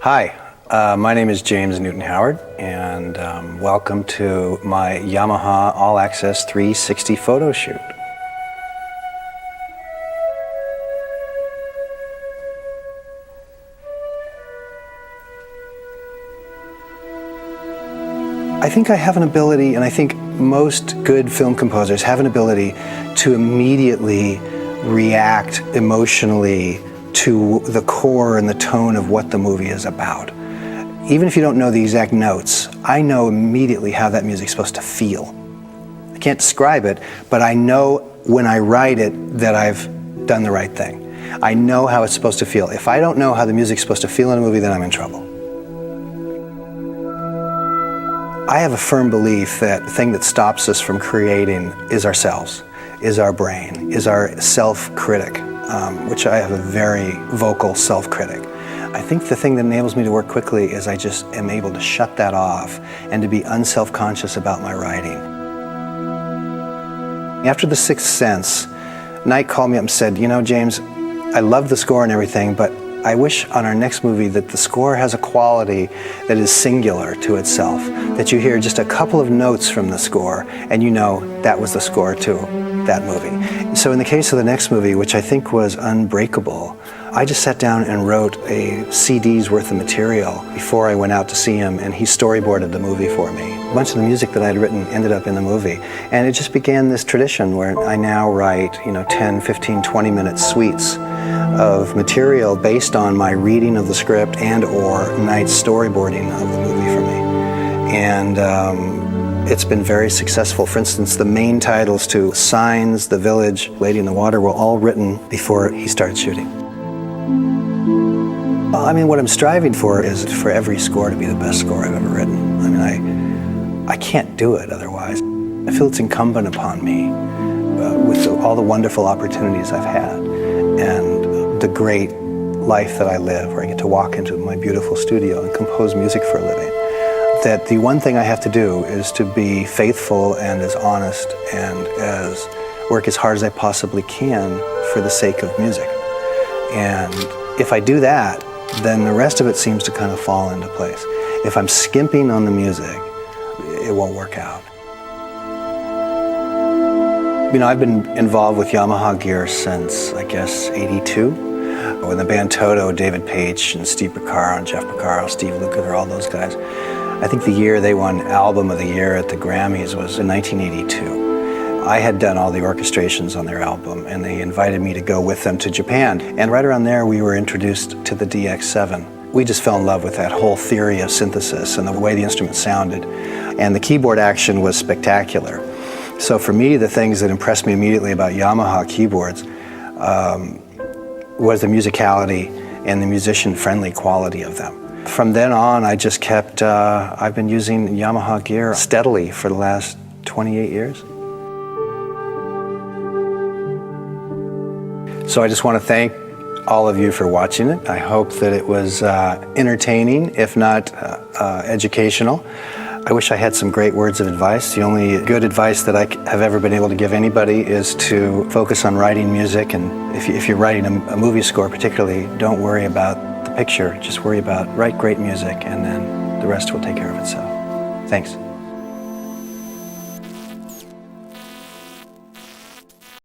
Hi, my name is James Newton Howard, and welcome to my Yamaha All Access 360 photo shoot. I think I have an ability, and I think most good film composers have an ability to immediately react emotionally to the core and the tone of what the movie is about. Even if you don't know the exact notes, I know immediately how that music's supposed to feel. I can't describe it, but I know when I write it that I've done the right thing. I know how it's supposed to feel. If I don't know how the music's supposed to feel in a movie, then I'm in trouble. I have a firm belief that the thing that stops us from creating is ourselves, is our brain, is our self-critic, which I have a very vocal self-critic. I think the thing that enables me to work quickly is I just am able to shut that off and to be unself-conscious about my writing. After The Sixth Sense, Night called me up and said, "You know, James, I love the score and everything, but I wish on our next movie that the score has a quality that is singular to itself, that you hear just a couple of notes from the score and you know that was the score to that movie." So in the case of the next movie, which I think was Unbreakable, I just sat down and wrote a CD's worth of material before I went out to see him, and he storyboarded the movie for me. A bunch of the music that I had written ended up in the movie, and it just began this tradition where I now write, 10, 15, 20-minute suites of material based on my reading of the script and or Night's storyboarding of the movie for me. And it's been very successful. For instance, the main titles to Signs, The Village, Lady in the Water were all written before he started shooting. Well, what I'm striving for is for every score to be the best score I've ever written. I can't do it otherwise. I feel it's incumbent upon me with all the wonderful opportunities I've had and the great life that I live, where I get to walk into my beautiful studio and compose music for a living, that the one thing I have to do is to be faithful and as honest and work as hard as I possibly can for the sake of music. And if I do that, then the rest of it seems to kind of fall into place. If I'm skimping on the music, it won't work out. I've been involved with Yamaha gear since, I guess, '82. When the band Toto, David Paich and Steve Porcaro and Jeff Porcaro, Steve Lukather, all those guys, I think the year they won Album of the Year at the Grammys was in 1982. I had done all the orchestrations on their album, and they invited me to go with them to Japan. And right around there, we were introduced to the DX7. We just fell in love with that whole theory of synthesis and the way the instrument sounded. And the keyboard action was spectacular. So for me, the things that impressed me immediately about Yamaha keyboards was the musicality and the musician-friendly quality of them. From then on, I just kept, I've been using Yamaha gear steadily for the last 28 years. So I just want to thank all of you for watching it. I hope that it was entertaining, if not educational. I wish I had some great words of advice. The only good advice that I have ever been able to give anybody is to focus on writing music, and if you're writing a movie score particularly, don't worry about the picture, just worry about write great music, and then the rest will take care of itself. Thanks.